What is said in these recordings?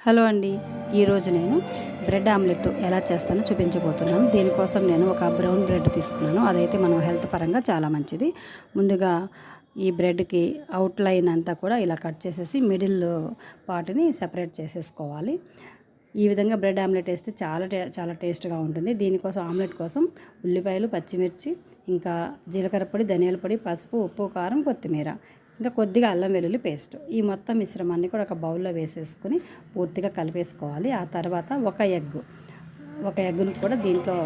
Hello అండి, ఈరోజు నేను బ్రెడ్ ఆమ్లెట్ ఎలా చేస్తానో చూపించబోతున్నాను. దీనికోసం నేను ఒక బ్రౌన్ బ్రెడ్ తీసుకున్నాను. అదైతే మనం హెల్త్ పరంగా చాలా మంచిది. ముందుగా ఈ బ్రెడ్కి అవుట్లైన్ అంతా కూడా ఇలా కట్ చేసేసి మిడిల్ పార్ట్ని సెపరేట్ చేసేసుకోవాలి. ఈ విధంగా బ్రెడ్ ఆమ్లెట్ వేస్తే చాలా టేస్ట్గా ఉంటుంది. దీనికోసం ఆమ్లెట్ కోసం ఉల్లిపాయలు, పచ్చిమిర్చి, ఇంకా జీలకర్ర పొడి, ధనియాల పొడి, పసుపు, ఉప్పు, కారం, కొత్తిమీర, ఇంకా కొద్దిగా అల్లం వెల్లుల్లి పేస్ట్, ఈ మొత్తం మిశ్రమాన్ని కూడా ఒక బౌల్లో వేసేసుకుని పూర్తిగా కలిపేసుకోవాలి. ఆ తర్వాత ఒక ఎగ్గును కూడా దీంట్లో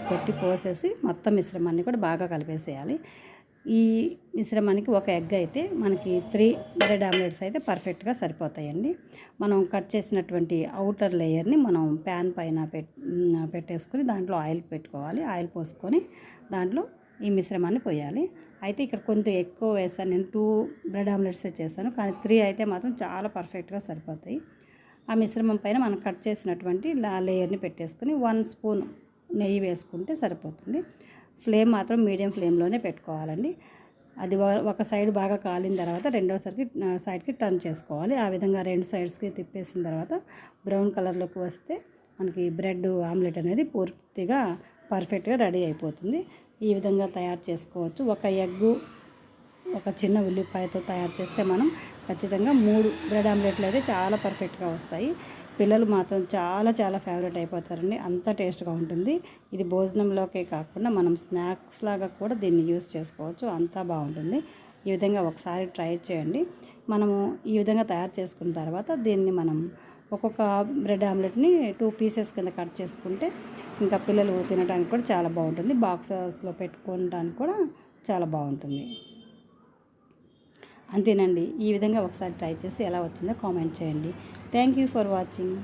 కొట్టి పోసేసి మొత్తం మిశ్రమాన్ని కూడా బాగా కలిపేసేయాలి. ఈ మిశ్రమానికి ఒక ఎగ్ అయితే మనకి 3 బ్రెడ్ ఆమ్లెట్స్ అయితే పర్ఫెక్ట్గా సరిపోతాయండి. మనం కట్ చేసినటువంటి అవుటర్ లేయర్ని మనం ప్యాన్ పైన పెట్టేసుకుని దాంట్లో ఆయిల్ పెట్టుకోవాలి. ఆయిల్ పోసుకొని దాంట్లో ఈ మిశ్రమాన్ని పోయాలి. అయితే ఇక్కడ కొంచెం ఎక్కువ వేసాను, నేను 2 బ్రెడ్ ఆమ్లెట్సే చేశాను, కానీ 3 అయితే మాత్రం చాలా పర్ఫెక్ట్గా సరిపోతాయి. ఆ మిశ్రమం పైన మనం కట్ చేసినటువంటి లేయర్ని పెట్టేసుకుని 1 స్పూన్ నెయ్యి వేసుకుంటే సరిపోతుంది. ఫ్లేమ్ మాత్రం మీడియం ఫ్లేమ్లోనే పెట్టుకోవాలండి. అది ఒక సైడ్ బాగా కాలిన తర్వాత రెండో సైడ్కి టర్న్ చేసుకోవాలి. ఆ విధంగా 2 సైడ్స్కి తిప్పేసిన తర్వాత బ్రౌన్ కలర్లోకి వస్తే మనకి బ్రెడ్ ఆమ్లెట్ అనేది పూర్తిగా పర్ఫెక్ట్గా రెడీ అయిపోతుంది. ఈ విధంగా తయారు చేసుకోవచ్చు. ఒక ఎగ్గు, ఒక చిన్న ఉల్లిపాయతో తయారు చేస్తే మనం ఖచ్చితంగా 3 బ్రెడ్ ఆమ్లెట్లు అయితే చాలా పర్ఫెక్ట్గా వస్తాయి. పిల్లలు మాత్రం చాలా ఫేవరెట్ అయిపోతారండి, అంత టేస్ట్గా ఉంటుంది. ఇది భోజనంలోకే కాకుండా మనం స్నాక్స్ లాగా కూడా దీన్ని యూస్ చేసుకోవచ్చు, అంతా బాగుంటుంది. ఈ విధంగా ఒకసారి ట్రై చేయండి. మనము ఈ విధంగా తయారు చేసుకున్న తర్వాత దీన్ని మనం ఒక్కొక్క బ్రెడ్ ఆమ్లెట్ని 2 పీసెస్ కింద కట్ చేసుకుంటే ఇంకా పిల్లలు తినడానికి కూడా చాలా బాగుంటుంది. బాక్సెస్లో పెట్టుకోవడానికి కూడా చాలా బాగుంటుంది. అంతేనండి, ఈ విధంగా ఒకసారి ట్రై చేసి ఎలా వచ్చిందో కామెంట్ చేయండి. Thank you for watching.